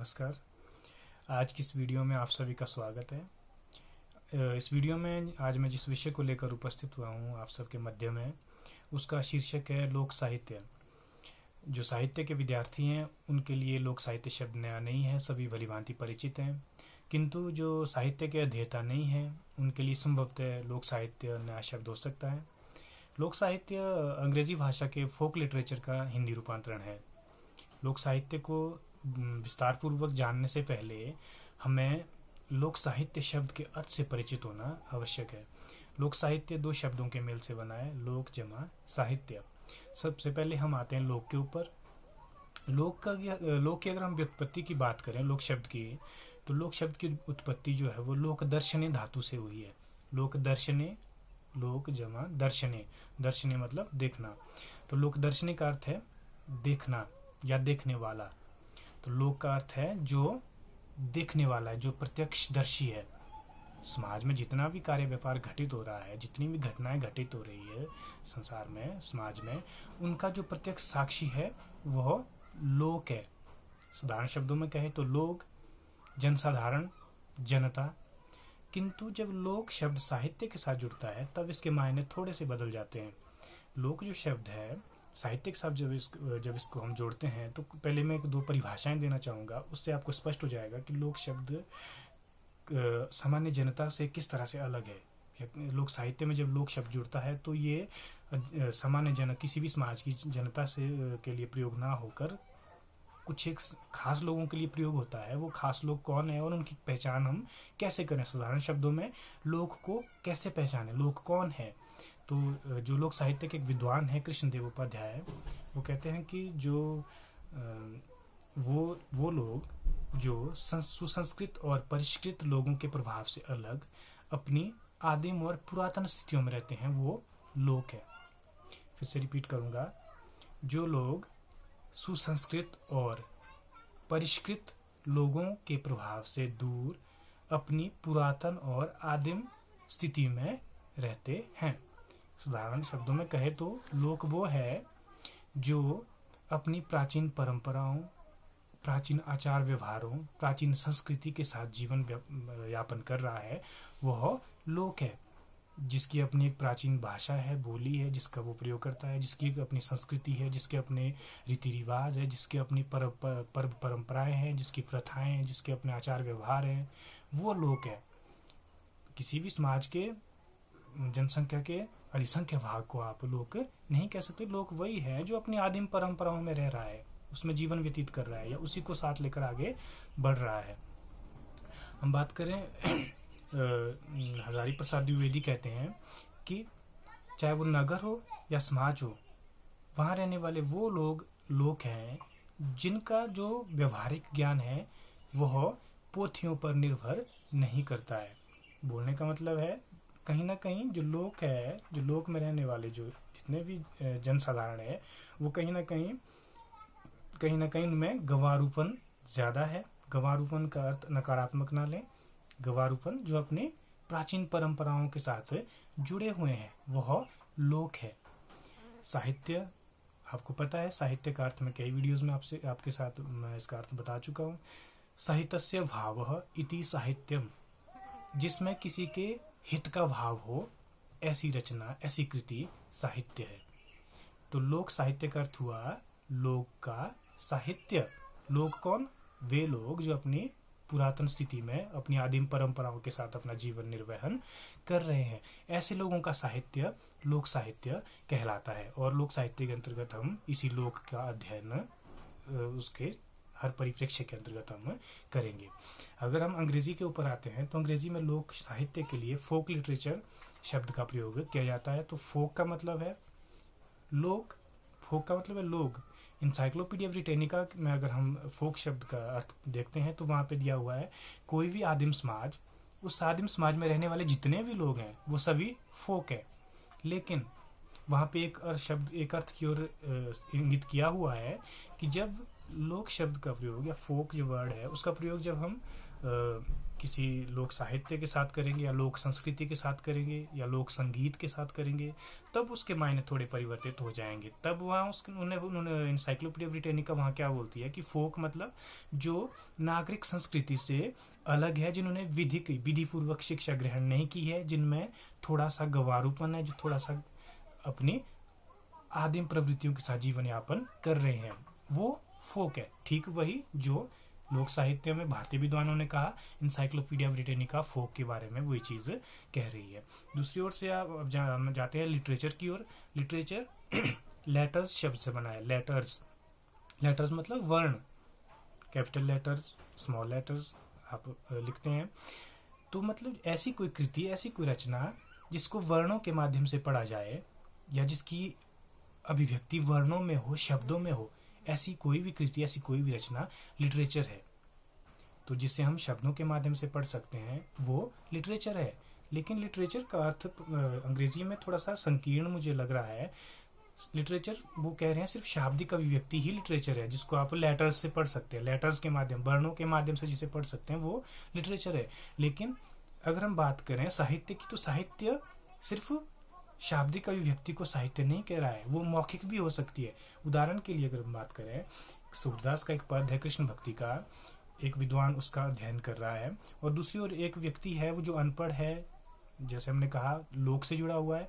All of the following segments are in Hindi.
नमस्कार। आज की इस वीडियो में आप सभी का स्वागत है। इस वीडियो में आज मैं जिस विषय को लेकर उपस्थित हुआ हूँ आप सबके मध्य में, उसका शीर्षक है लोक साहित्य। जो साहित्य के विद्यार्थी हैं उनके लिए लोक साहित्य शब्द नया नहीं है, सभी भलीभांति परिचित हैं। किंतु जो साहित्य के अध्येता नहीं है उनके लिए संभवतः लोक साहित्य नया शब्द हो सकता है। लोक साहित्य अंग्रेजी भाषा के फोक लिटरेचर का हिंदी रूपांतरण है। लोक साहित्य को विस्तार पूर्वक जानने से पहले हमें लोक साहित्य शब्द के अर्थ से परिचित होना आवश्यक है। लोक साहित्य दो शब्दों के मेल से बना है, लोक जमा साहित्य। सबसे पहले हम आते हैं लोक के ऊपर। लोक की अगर हम व्युत्पत्ति की बात करें लोक शब्द की, तो लोक शब्द की उत्पत्ति जो है वो लोक दर्शने धातु से हुई है। लोक दर्शने, लोक जमा दर्शने, दर्शने मतलब देखना। तो लोक दर्शने का अर्थ है देखना या देखने वाला। तो लोक का अर्थ है जो देखने वाला है, जो प्रत्यक्षदर्शी है। समाज में जितना भी कार्य व्यापार घटित हो रहा है, जितनी भी घटनाएं घटित हो रही है संसार में, समाज में, उनका जो प्रत्यक्ष साक्षी है वह लोक है। साधारण शब्दों में कहे तो लोग, जनसाधारण, जनता। किंतु जब लोक शब्द साहित्य के साथ जुड़ता है तब इसके मायने थोड़े से बदल जाते हैं। लोक जो शब्द है साहित्य के साथ जब इसको हम जोड़ते हैं तो पहले मैं दो परिभाषाएं देना चाहूंगा, उससे आपको स्पष्ट हो जाएगा कि लोक शब्द सामान्य जनता से किस तरह से अलग है। लोक साहित्य में जब लोक शब्द जुड़ता है तो ये सामान्य जन, किसी भी समाज की जनता से के लिए प्रयोग ना होकर कुछ एक खास लोगों के लिए प्रयोग होता है। वो खास लोग कौन है और उनकी पहचान हम कैसे करें, साधारण शब्दों में लोक को कैसे पहचाने, लोक कौन है। तो जो लोक साहित्य के एक विद्वान है कृष्णदेव उपाध्याय, वो कहते हैं कि जो वो लोग जो सुसंस्कृत और परिष्कृत लोगों के प्रभाव से अलग अपनी आदिम और पुरातन स्थितियों में रहते हैं, वो लोक है। फिर से रिपीट करूंगा, जो लोग सुसंस्कृत और परिष्कृत लोगों के प्रभाव से दूर अपनी पुरातन और आदिम स्थिति में रहते हैं। साधारण शब्दों में कहे तो लोक वो है जो अपनी प्राचीन परंपराओं, प्राचीन आचार व्यवहारों, प्राचीन संस्कृति के साथ जीवन यापन कर रहा है, वह लोक है। जिसकी अपनी एक प्राचीन भाषा है, बोली है, जिसका वो प्रयोग करता है, जिसकी अपनी संस्कृति है, जिसके अपने रीति रिवाज है, जिसके अपनी पर्व परंपराएं हैं, जिसकी प्रथाएं हैं, जिसके अपने आचार व्यवहार हैं, वो लोक है। किसी भी समाज के जनसंख्या के अधिसंख्य भाग को आप लोक नहीं कह सकते। लोक वही है जो अपनी आदिम परंपराओं में रह रहा है, उसमें जीवन व्यतीत कर रहा है या उसी को साथ लेकर आगे बढ़ रहा है। हम बात करें हजारी प्रसाद द्विवेदी कहते हैं कि चाहे वो नगर हो या समाज हो, वहां रहने वाले वो लोग लोक हैं जिनका जो व्यवहारिक ज्ञान है वह पोथियों पर निर्भर नहीं करता है। बोलने का मतलब है कहीं ना कहीं जो लोक है, जो लोक में रहने वाले जो जितने भी जनसाधारण है, वो कहीं ना कहीं उनमें गंवारूपन ज्यादा है। गंवारूपन का अर्थ नकारात्मक ना लें। गंवारूपन जो अपने प्राचीन परंपराओं के साथ जुड़े हुए हैं वह लोक है। साहित्य, आपको पता है साहित्य का अर्थ मैं कई वीडियोस में आपके साथ मैं इसका अर्थ बता चुका हूँ। साहित्यस्य भावः इति साहित्यम, जिसमें किसी के हित का भाव हो, ऐसी रचना, ऐसी कृति साहित्य है। तो लोक साहित्य का अर्थ हुआ लोक का साहित्य। लोक कौन? वे लोग जो अपनी पुरातन स्थिति में अपनी आदिम परंपराओं के साथ अपना जीवन निर्वहन कर रहे हैं, ऐसे लोगों का साहित्य लोक साहित्य कहलाता है। और लोक साहित्य के अंतर्गत हम इसी लोक का अध्ययन उसके हर परिप्रेक्ष्य के अंतर्गत हम करेंगे। अगर हम अंग्रेजी के ऊपर आते हैं तो अंग्रेजी में लोक साहित्य के लिए फोक लिटरेचर शब्द का प्रयोग किया जाता है। तो फोक का मतलब है लोक, फोक का मतलब है लोग। इंसाइक्लोपीडिया ब्रिटेनिका में अगर हम फोक शब्द का अर्थ देखते हैं तो वहां पे दिया हुआ है कोई भी आदिम समाज, उस आदिम समाज में रहने वाले जितने भी लोग हैं वो सभी फोक है। लेकिन वहां पे एक अर्थ की ओर इंगित किया हुआ है कि जब लोक शब्द का प्रयोग या फोक जो वर्ड है उसका प्रयोग जब हम किसी लोक साहित्य के साथ करेंगे या लोक संस्कृति के साथ करेंगे या लोक संगीत के साथ करेंगे, तब उसके मायने थोड़े परिवर्तित हो जाएंगे। तब वहाँ उन्होंने इंसाइक्लोपीडिया ब्रिटेनिका वहाँ क्या बोलती है कि फोक मतलब जो नागरिक संस्कृति से अलग है, जिन्होंने विधि पूर्वक शिक्षा ग्रहण नहीं की है, जिनमें थोड़ा सा गंवारूपन है, जो थोड़ा सा अपनी आदिम प्रवृत्तियों के साथ जीवन यापन कर रहे हैं, वो फोक है। ठीक वही जो लोक साहित्य में भारतीय विद्वानों ने कहा, इंसाइक्लोपीडिया ब्रिटेनिका फोक के बारे में वही चीज कह रही है। दूसरी ओर से आप जाते हैं लिटरेचर की ओर। लिटरेचर लेटर्स शब्द से बना है। लेटर्स मतलब वर्ण, कैपिटल लेटर्स, स्मॉल लेटर्स आप लिखते हैं। तो मतलब ऐसी कोई कृति, ऐसी कोई रचना जिसको वर्णों के माध्यम से पढ़ा जाए या जिसकी अभिव्यक्ति वर्णों में हो, शब्दों में हो, ऐसी कोई भी कृति, ऐसी कोई भी रचना लिटरेचर है। तो जिसे हम शब्दों के माध्यम से पढ़ सकते हैं वो लिटरेचर है। लेकिन लिटरेचर का अर्थ अंग्रेजी में थोड़ा सा संकीर्ण मुझे लग रहा है। लिटरेचर वो कह रहे हैं सिर्फ शाब्दिक अभिव्यक्ति ही लिटरेचर है, जिसको आप लेटर्स से पढ़ सकते हैं, लेटर्स के माध्यम, वर्णों के माध्यम से जिसे पढ़ सकते हैं वो लिटरेचर है। लेकिन अगर हम बात करें साहित्य की, तो साहित्य सिर्फ शाब्दिक अभिव्यक्ति को साहित्य नहीं कह रहा है, वो मौखिक भी हो सकती है। उदाहरण के लिए अगर हम बात करें, सूरदास का एक पद है कृष्ण भक्ति का, एक विद्वान उसका अध्ययन कर रहा है, और दूसरी ओर एक व्यक्ति है वो जो अनपढ़ है, जैसे हमने कहा लोक से जुड़ा हुआ है,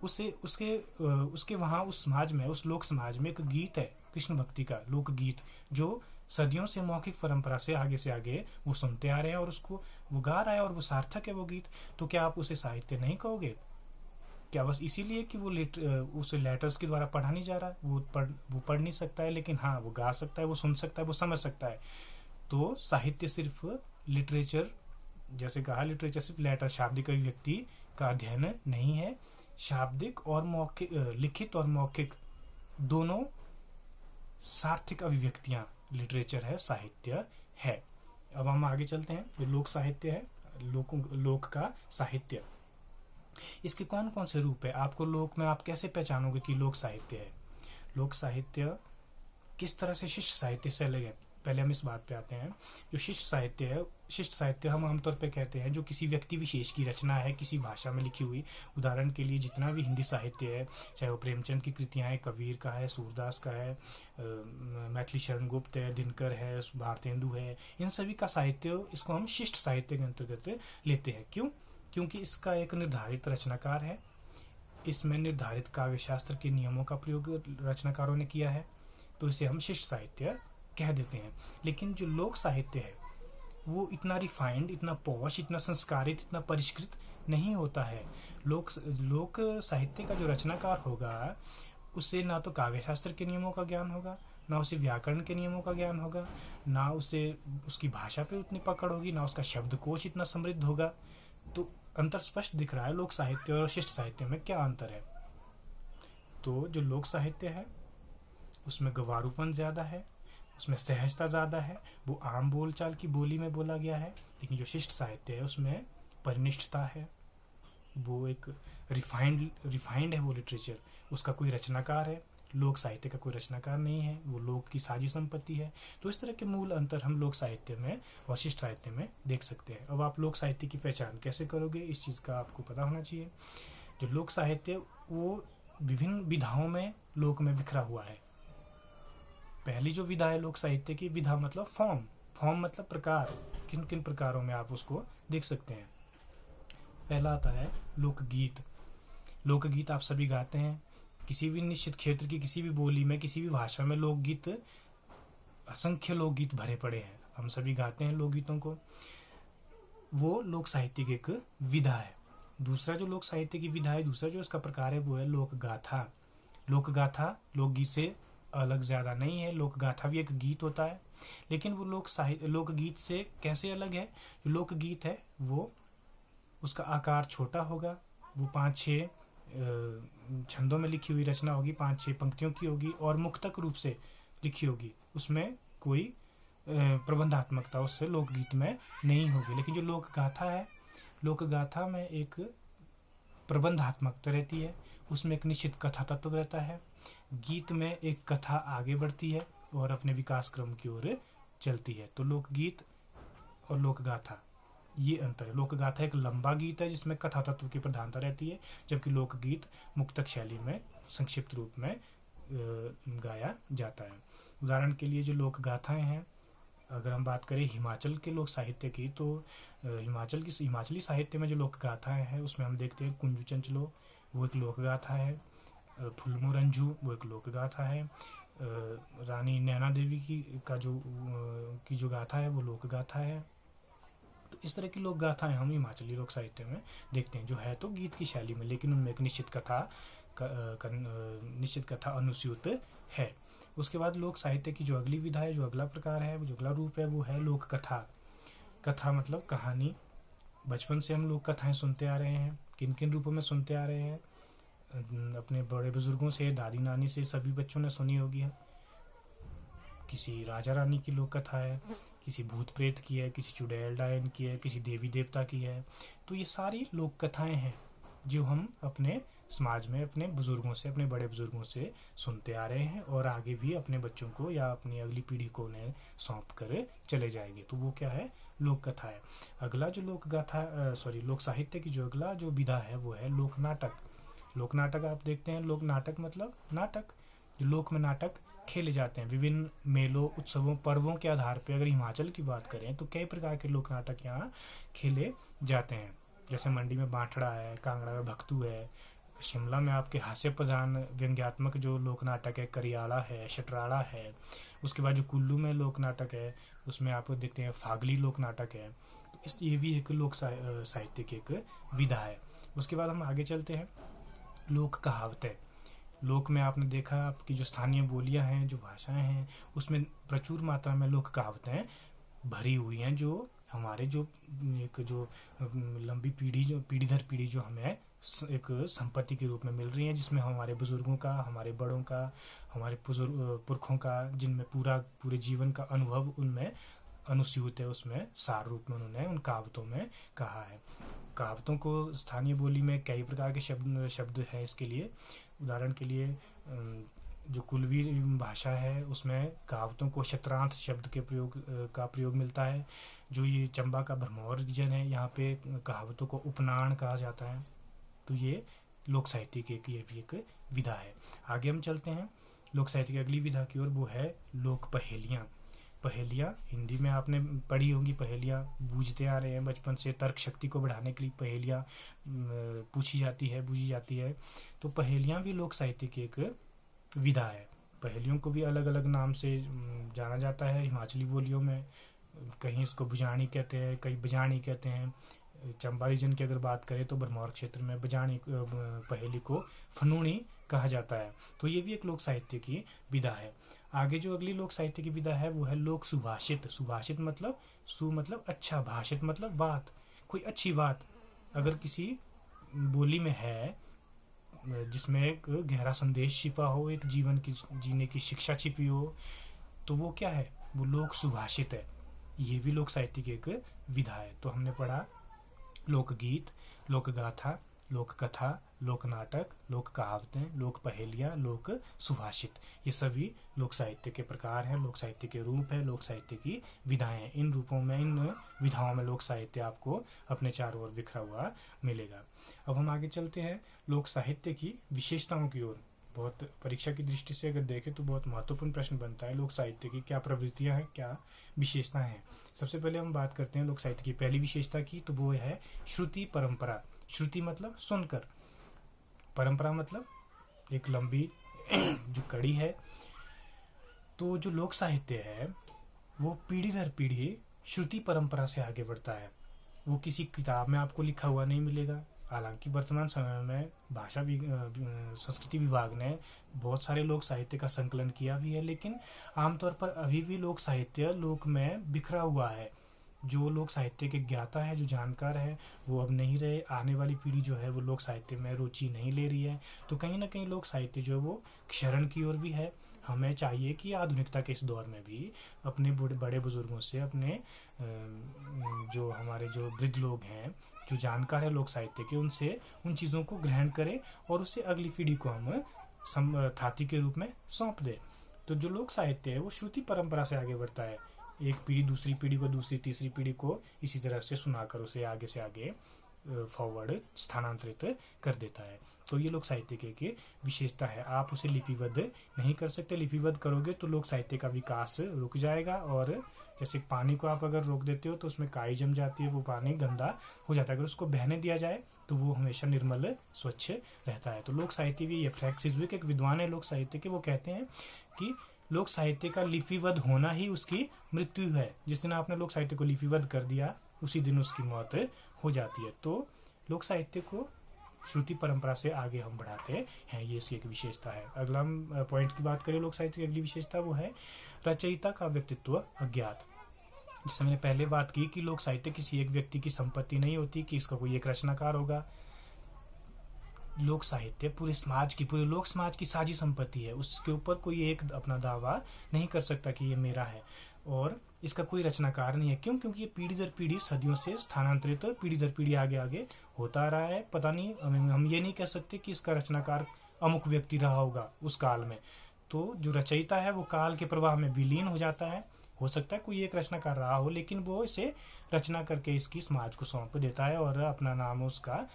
उसके वहां उस समाज में, उस लोक समाज में एक गीत है कृष्ण भक्ति का, लोक गीत, जो सदियों से मौखिक परंपरा से आगे वो सुनते आ रहे हैं और उसको वो गा रहा है और वो सार्थक है वो गीत। तो क्या आप उसे साहित्य नहीं कहोगे? क्या बस इसीलिए कि वो उसे लेटर्स के द्वारा पढ़ा नहीं जा रहा है, वो पढ़ नहीं सकता है, लेकिन हाँ वो गा सकता है, वो सुन सकता है, वो समझ सकता है। तो साहित्य सिर्फ लिटरेचर, जैसे कहा लिटरेचर सिर्फ लेटर, शाब्दिक अभिव्यक्ति का अध्ययन नहीं है। शाब्दिक और मौखिक, लिखित और मौखिक दोनों सार्थक अभिव्यक्तियां लिटरेचर है, साहित्य है। अब हम आगे चलते हैं। जो लोक साहित्य है, लोक का साहित्य, इसके कौन कौन से रूप है? आपको लोक में आप कैसे पहचानोगे कि लोक साहित्य है? लोक साहित्य किस तरह से शिष्ट साहित्य से अलग है? पहले हम इस बात पे आते हैं। जो शिष्ट साहित्य है, शिष्ट साहित्य हम आमतौर पे कहते हैं जो किसी व्यक्ति विशेष की रचना है, किसी भाषा में लिखी हुई। उदाहरण के लिए जितना भी हिंदी साहित्य है, चाहे वो प्रेमचंद की कृतियां हैं, कबीर का है, सूरदास का है, मैथिली शरण गुप्त है, दिनकर है, भारतेंदु है, इन सभी का साहित्य, इसको हम शिष्ट साहित्य के अंतर्गत लेते हैं। क्यों? क्योंकि इसका एक निर्धारित रचनाकार है, इसमें निर्धारित काव्य शास्त्र के नियमों का प्रयोग रचनाकारों ने किया है, तो इसे हम शिष्ट साहित्य कह देते हैं। लेकिन जो लोक साहित्य है वो इतना रिफाइंड, इतना पॉश, इतना संस्कारित, इतना परिष्कृत नहीं होता है। लोक साहित्य का जो रचनाकार होगा उसे ना तो काव्य शास्त्र के नियमों का ज्ञान होगा, ना उसे व्याकरण के नियमों का ज्ञान होगा, ना उसे उसकी भाषा पे उतनी पकड़ होगी, ना उसका शब्दकोश इतना समृद्ध होगा। तो अंतर स्पष्ट दिख रहा है लोक साहित्य और शिष्ट साहित्य में क्या अंतर है। तो जो लोक साहित्य है उसमें गंवारूपन ज्यादा है, उसमें सहजता ज्यादा है, वो आम बोलचाल की बोली में बोला गया है। लेकिन जो शिष्ट साहित्य है उसमें परिनिष्ठता है, वो एक रिफाइंड है वो लिटरेचर, उसका कोई रचनाकार है। लोक साहित्य का कोई रचनाकार नहीं है, वो लोक की साझी संपत्ति है। तो इस तरह के मूल अंतर हम लोक साहित्य में और शिष्ट साहित्य में देख सकते हैं। अब आप लोक साहित्य की पहचान कैसे करोगे, इस चीज का आपको पता होना चाहिए। जो लोक साहित्य वो विभिन्न विधाओं में लोक में बिखरा हुआ है। पहली जो विधा है लोक साहित्य की, विधा मतलब फॉर्म मतलब प्रकार, किन किन प्रकारों में आप उसको देख सकते हैं। पहला आता है लोकगीत। लोकगीत आप सभी गाते हैं, किसी भी निश्चित क्षेत्र की किसी भी बोली में, किसी भी भाषा में लोकगीत, असंख्य लोकगीत भरे पड़े हैं, हम सभी गाते हैं लोकगीतों को। वो लोक साहित्य की एक विधा है। दूसरा जो लोक साहित्य की विधा है, दूसरा जो इसका प्रकार है वो है लोकगाथा। लोकगाथा लोकगीत से अलग ज्यादा नहीं है, लोकगाथा भी एक गीत होता है, लेकिन वो लोकगीत से कैसे अलग है? जो लोकगीत है वो उसका आकार छोटा होगा, वो 5-6 छंदों में लिखी हुई रचना होगी, 5-6 पंक्तियों की होगी और मुक्तक रूप से लिखी होगी, उसमें कोई प्रबंधात्मकता उससे लोकगीत में नहीं होगी। लेकिन जो लोकगाथा है, लोकगाथा में एक प्रबंधात्मकता रहती है, उसमें एक निश्चित कथा तत्व रहता है। गीत में एक कथा आगे बढ़ती है और अपने विकास क्रम की ओर चलती है। तो लोकगीत और लोकगाथा ये अंतर है। लोक गाथा एक लंबा गीत है जिसमें कथा तत्व की प्रधानता रहती है, जबकि लोकगीत मुक्तक शैली में संक्षिप्त रूप में गाया जाता है। उदाहरण के लिए जो लोक गाथाएं हैं, अगर हम बात करें हिमाचल के लोक साहित्य की, तो हिमाचली साहित्य में जो लोक गाथाएं हैं उसमें हम देखते हैं कुंजू चंचलो, वो एक लोक गाथा है। फुलमो रंजू, वो एक लोक गाथा है। रानी नैना देवी की जो गाथा है वो लोक गाथा है। तो इस तरह की लोक गाथाएं हम हिमाचली लोक साहित्य में देखते हैं, जो है तो गीत की शैली में, लेकिन उनमें एक निश्चित कथा अनुस्यूत है। उसके बाद लोक साहित्य की जो अगली विधा है, जो अगला प्रकार है, जो अगला रूप है, वो है लोक कथा। कथा मतलब कहानी। बचपन से हम लोक कथाएं सुनते आ रहे हैं। किन किन रूपों में सुनते आ रहे हैं? अपने बड़े बुजुर्गों से, दादी नानी से सभी बच्चों ने सुनी होगी। किसी राजा रानी की लोक कथा है, किसी भूत प्रेत की है, किसी चुड़ैल डायन की है, किसी देवी देवता की है। तो ये सारी लोक कथाएं हैं जो हम अपने समाज में अपने बुजुर्गों से, अपने बड़े बुजुर्गों से सुनते आ रहे हैं और आगे भी अपने बच्चों को या अपनी अगली पीढ़ी को उन्हें सौंप कर चले जाएंगे। तो वो क्या है? लोक कथा है। अगला जो लोक साहित्य की जो अगला जो विधा है वो है लोक नाटक। लोक नाटक आप देखते हैं, लोक नाटक मतलब नाटक, जो लोक में नाटक खेले जाते हैं विभिन्न मेलों, उत्सवों, पर्वों के आधार पर। अगर हिमाचल की बात करें तो कई प्रकार के लोक नाटक यहाँ खेले जाते हैं, जैसे मंडी में बांटड़ा है, कांगड़ा में भक्तू है, शिमला में आपके हास्य प्रधान व्यंग्यात्मक जो लोक नाटक है करियाला है, शटराड़ा है। उसके बाद जो कुल्लू में लोक नाटक है उसमें आप देखते हैं फागली लोक नाटक है। तो ये भी एक लोक साहित्य की एक विधा है। उसके बाद हम आगे चलते हैं, लोक कहावतें। लोक में आपने देखा आपकी जो स्थानीय बोलियां हैं, जो भाषाएं हैं, उसमें प्रचुर मात्रा में लोक कहावतें भरी हुई हैं, जो हमारे जो लंबी पीढ़ी दर पीढ़ी जो हमें एक संपत्ति के रूप में मिल रही है, जिसमें हमारे बुजुर्गों का, हमारे बड़ों का, हमारे पुरखों का, जिनमें पूरे जीवन का अनुभव उनमें अनुस्यूत है, उसमें सार रूप में उन्होंने उन कहावतों में कहा है। कहावतों को स्थानीय बोली में कई प्रकार के शब्द है इसके लिए। उदाहरण के लिए जो कुल्वी भाषा है उसमें कहावतों को शतरांश शब्द के प्रयोग मिलता है। जो ये चंबा का भरमौर रीजन है, यहाँ पे कहावतों को उपनान कहा जाता है। तो ये लोक साहित्य की ये भी एक विधा है। आगे हम चलते हैं लोक साहित्य की अगली विधा की ओर, वो है लोक पहेलियाँ। पहेलियाँ हिंदी में आपने पढ़ी होंगी, पहेलियाँ बूझते आ रहे हैं बचपन से। तर्क शक्ति को बढ़ाने के लिए पहेलियाँ पूछी जाती है, बूझी जाती है। तो पहेलियाँ भी लोक साहित्य की एक विधा है। पहेलियों को भी अलग अलग नाम से जाना जाता है हिमाचली बोलियों में। कहीं इसको बुजाणी कहते हैं, कहीं बजाणी कहते हैं। चंबा रीजन की अगर बात करें तो भरमौर क्षेत्र में बजाणी पहेली को फनूणी कहा जाता है। तो ये भी एक लोक साहित्य की विधा है। आगे जो अगली लोक साहित्य की विधा है वो है लोक सुभाषित। सुभाषित मतलब मतलब अच्छा, भाषित मतलब बात, कोई अच्छी बात अगर किसी बोली में है जिसमें एक गहरा संदेश छिपा हो, एक जीवन की जीने की शिक्षा छिपी हो, तो वो क्या है? वो लोक सुभाषित है। ये भी लोक साहित्य की एक विधा है। तो हमने पढ़ा लोकगीत, लोक गाथा, लोक कथा, लोक नाटक, लोक कहावतें, लोक पहेलियाँ, लोक सुभाषित। ये सभी लोक साहित्य के प्रकार हैं, लोक साहित्य के रूप है, लोक साहित्य की विधाएं। इन रूपों में, इन विधाओं में लोक साहित्य आपको अपने चारों ओर बिखरा हुआ मिलेगा। अब हम आगे चलते हैं लोक साहित्य की विशेषताओं की ओर। बहुत परीक्षा की दृष्टि से अगर देखें तो बहुत महत्वपूर्ण प्रश्न बनता है, लोक साहित्य की क्या प्रवृत्तियां हैं, क्या विशेषताएं हैं। सबसे पहले हम बात करते हैं लोक साहित्य की पहली विशेषता की, तो वो है श्रुति परंपरा। श्रुति मतलब सुनकर, परंपरा मतलब एक लंबी जो कड़ी है। तो जो लोक साहित्य है वो पीढ़ी दर पीढ़ी श्रुति परंपरा से आगे बढ़ता है। वो किसी किताब में आपको लिखा हुआ नहीं मिलेगा। हालांकि वर्तमान समय में संस्कृति विभाग ने बहुत सारे लोक साहित्य का संकलन किया भी है, लेकिन आमतौर पर अभी भी लोक साहित्य लोक में बिखरा हुआ है। जो लोक साहित्य के ज्ञाता है, जो जानकार है, वो अब नहीं रहे। आने वाली पीढ़ी जो है वो लोक साहित्य में रुचि नहीं ले रही है। तो कहीं ना कहीं लोक साहित्य जो है वो क्षरण की ओर भी है। हमें चाहिए कि आधुनिकता के इस दौर में भी अपने बड़े बुजुर्गों से, अपने जो हमारे जो वृद्ध लोग हैं, जो जानकार है लोक साहित्य के, उनसे उन चीज़ों को ग्रहण करें और उससे अगली पीढ़ी को हम थाती के रूप में सौंप दें। तो जो लोक साहित्य है वो श्रुति परंपरा से आगे बढ़ता है। एक पीढ़ी दूसरी पीढ़ी को, दूसरी तीसरी पीढ़ी को इसी तरह से सुनाकर उसे आगे से आगे फॉरवर्ड स्थानांतरित कर देता है। तो ये लोक साहित्य की एक विशेषता है। आप उसे लिपिबद्ध नहीं कर सकते। लिपिबद्ध करोगे तो लोक साहित्य का विकास रुक जाएगा, और जैसे पानी को आप अगर रोक देते हो तो उसमें काई जम जाती है, वो पानी गंदा हो जाता है। अगर उसको बहने दिया जाए तो वो हमेशा निर्मल स्वच्छ रहता है। तो लोक साहित्य भी, ये फ्रैंक सिज़विक एक विद्वान है लोक साहित्य के, वो कहते हैं कि लोक साहित्य का लिपिबद्ध होना ही उसकी मृत्यु है। जिस दिन आपने लोक साहित्य को लिपिबद्ध कर दिया उसी दिन उसकी मौत हो जाती है। तो लोक साहित्य को श्रुति परंपरा से आगे हम बढ़ाते हैं, ये इसकी एक विशेषता है। अगला पॉइंट की बात करें लोक साहित्य की अगली विशेषता, वो है रचयिता का व्यक्तित्व अज्ञात। जिससे मैंने पहले बात की कि लोक साहित्य किसी एक व्यक्ति की संपत्ति नहीं होती कि इसका कोई एक रचनाकार होगा। लोक साहित्य पूरे समाज की, पूरे लोक समाज की साझी संपत्ति है। उसके ऊपर कोई एक अपना दावा नहीं कर सकता कि ये मेरा है, और इसका कोई रचनाकार नहीं है। क्यों? क्योंकि ये पीढ़ी दर पीढ़ी सदियों से स्थानांतरित, पीढ़ी दर पीढ़ी आगे आगे होता रहा है। पता नहीं, हम ये नहीं कह सकते कि इसका रचनाकार अमुक व्यक्ति रहा होगा उस काल में। तो जो रचयिता है वो काल के प्रवाह में विलीन हो जाता है। हो सकता है कोई एक रचनाकार रहा हो, लेकिन वो इसे रचना करके इसकी समाज को सौंप देता है और अपना नाम उसका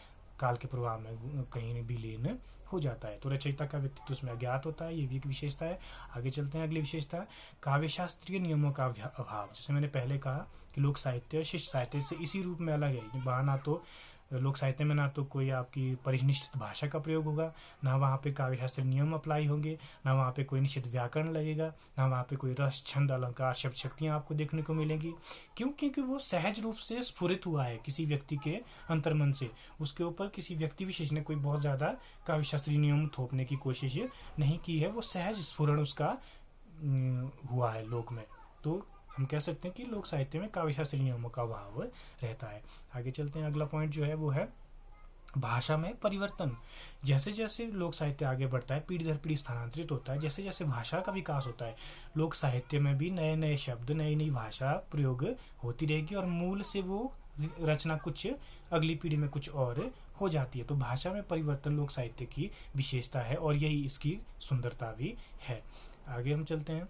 काल के प्रवाह में कहीं विलीन हो जाता है। तो रचयिता का व्यक्तित्व उसमें अज्ञात होता है, ये भी एक विशेषता है। आगे चलते हैं, अगली विशेषता काव्य शास्त्रीय नियमों का अभाव। जैसे मैंने पहले कहा कि लोक साहित्य शिष्ट साहित्य से इसी रूप में अलग है। वहाँ ना तो लोक साहित्य में ना तो कोई आपकी परिनिष्ठित भाषा का प्रयोग होगा, ना वहाँ पे काव्य शास्त्र नियम अप्लाई होंगे, ना वहाँ पे कोई निश्चित व्याकरण लगेगा, ना वहाँ पे कोई रस छंद अलंकार शब्द शक्तियाँ आपको देखने को मिलेंगी। क्यों? क्योंकि वो सहज रूप से स्फुरित हुआ है किसी व्यक्ति के अंतर्मन से। उसके ऊपर किसी व्यक्ति विशेष ने कोई बहुत ज्यादा काव्य शास्त्रीय नियम थोपने की कोशिश नहीं की है। वो सहज स्फुरण उसका हुआ है लोक में। तो हम कह सकते हैं कि लोक साहित्य में काव्य शास्त्रीय नियमों का अभाव रहता है। आगे चलते हैं, अगला पॉइंट जो है वो है भाषा में परिवर्तन। जैसे जैसे लोक साहित्य आगे बढ़ता है, पीढ़ी दर पीढ़ी स्थानांतरित होता है, जैसे जैसे भाषा का विकास होता है, लोक साहित्य में भी नए नए शब्द, नई नई भाषा प्रयोग होती रहेगी और मूल से वो रचना कुछ अगली पीढ़ी में कुछ और हो जाती है। तो भाषा में परिवर्तन लोक साहित्य की विशेषता है और यही इसकी सुंदरता भी है। आगे हम चलते हैं,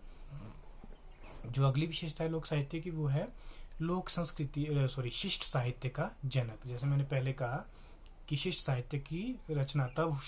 जो अगली विशेषता है लोक साहित्य की वो है लोक संस्कृति शिष्ट साहित्य का जनक। जैसे मैंने पहले कहा कि शिष्ट साहित्य की रचना तब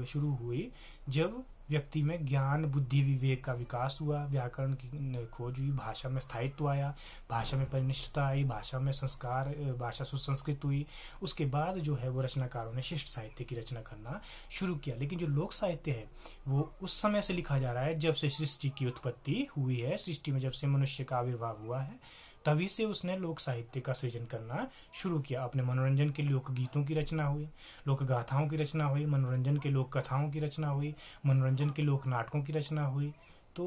शुरू हुई जब व्यक्ति में ज्ञान, बुद्धि, विवेक का विकास हुआ, व्याकरण की खोज हुई, भाषा में स्थायित्व आया, भाषा में परिनिष्ठता आई, भाषा में संस्कार, भाषा सुसंस्कृत हुई। उसके बाद जो है वो रचनाकारों ने शिष्ट साहित्य की रचना करना शुरू किया। लेकिन जो लोक साहित्य है वो उस समय से लिखा जा रहा है जब से सृष्टि की उत्पत्ति हुई है। सृष्टि में जब से मनुष्य का आविर्भाव हुआ है तभी से उसने लोक साहित्य का सृजन करना शुरू किया। अपने मनोरंजन के लोक गीतों की रचना हुई, लोक गाथाओं की रचना हुई, मनोरंजन के लोक कथाओं की रचना हुई, मनोरंजन के लोक नाटकों की रचना हुई। तो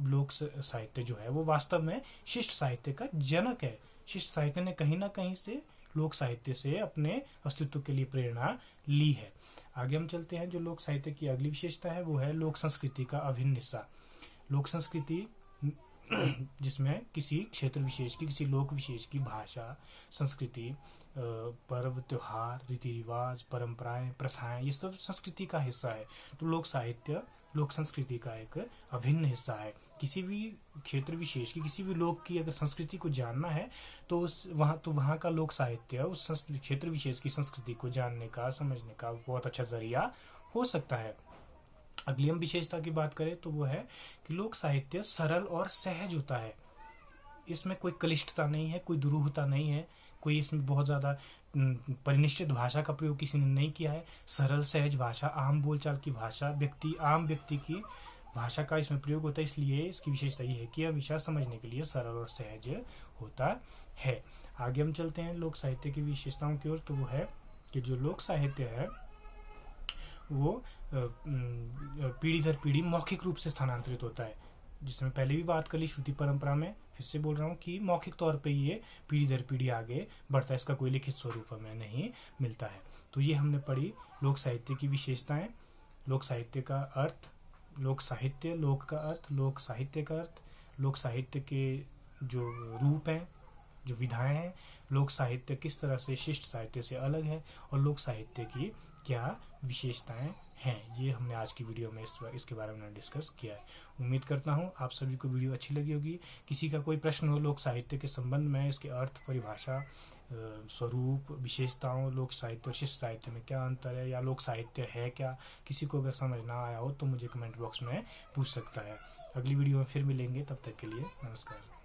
लोक साहित्य जो है वो वास्तव में शिष्ट साहित्य का जनक है। शिष्ट साहित्य ने कहीं ना कहीं से लोक साहित्य से अपने अस्तित्व के लिए प्रेरणा ली है। आगे हम चलते हैं, जो लोक साहित्य की अगली विशेषता है वो है लोक संस्कृति का अभिन्न हिस्सा। लोक संस्कृति जिसमें किसी क्षेत्र विशेष की, किसी लोक विशेष की भाषा, संस्कृति, पर्व, त्योहार, रीति रिवाज, परंपराएं, प्रथाएं, ये सब संस्कृति का हिस्सा है। तो लोक साहित्य लोक संस्कृति का एक अभिन्न हिस्सा है। किसी भी क्षेत्र विशेष की, किसी भी लोक की अगर संस्कृति को जानना है तो वहाँ का लोक साहित्य उस क्षेत्र विशेष की संस्कृति को जानने का, समझने का बहुत अच्छा जरिया हो सकता है। अगली हम विशेषता की बात करें तो वो है कि लोक साहित्य सरल और सहज होता है। इसमें कोई क्लिष्टता नहीं है, कोई दुरूहता नहीं है, कोई इसमें बहुत ज्यादा परिनिष्ठित भाषा का प्रयोग किसी ने नहीं किया है। सरल सहज भाषा, आम बोलचाल की भाषा, आम व्यक्ति की भाषा का इसमें प्रयोग होता है। इसलिए इसकी विशेषता ये है कि यह विषय समझने के लिए सरल और सहज होता है। आगे हम चलते हैं लोक साहित्य की विशेषताओं की ओर। तो वो है कि जो लोक साहित्य है वो पीढ़ी दर पीढ़ी मौखिक रूप से स्थानांतरित होता है। जिसमें पहले भी बात कर ली श्रुति परंपरा में, फिर से बोल रहा हूँ कि मौखिक तौर पे ये पीढ़ी दर पीढ़ी आगे बढ़ता है, इसका कोई लिखित स्वरूप हमें नहीं मिलता है। तो ये हमने पढ़ी लोक साहित्य की विशेषताएं, लोक साहित्य का अर्थ, लोक साहित्य, लोक का अर्थ, लोक साहित्य का अर्थ, लोक साहित्य के जो रूप हैं, जो विधाएं हैं, लोक साहित्य किस तरह से शिष्ट साहित्य से अलग है और लोक साहित्य की क्या विशेषताएं हैं। ये हमने आज की वीडियो में इसके बारे में डिस्कस किया है। उम्मीद करता हूँ आप सभी को वीडियो अच्छी लगी होगी। किसी का कोई प्रश्न हो लोक साहित्य के संबंध में, इसके अर्थ, परिभाषा, स्वरूप, विशेषताओं, लोक साहित्य और शिष्ट साहित्य में क्या अंतर है, या लोक साहित्य है क्या, किसी को अगर समझ ना आया हो तो मुझे कमेंट बॉक्स में पूछ सकता है। अगली वीडियो में फिर मिलेंगे, तब तक के लिए नमस्कार।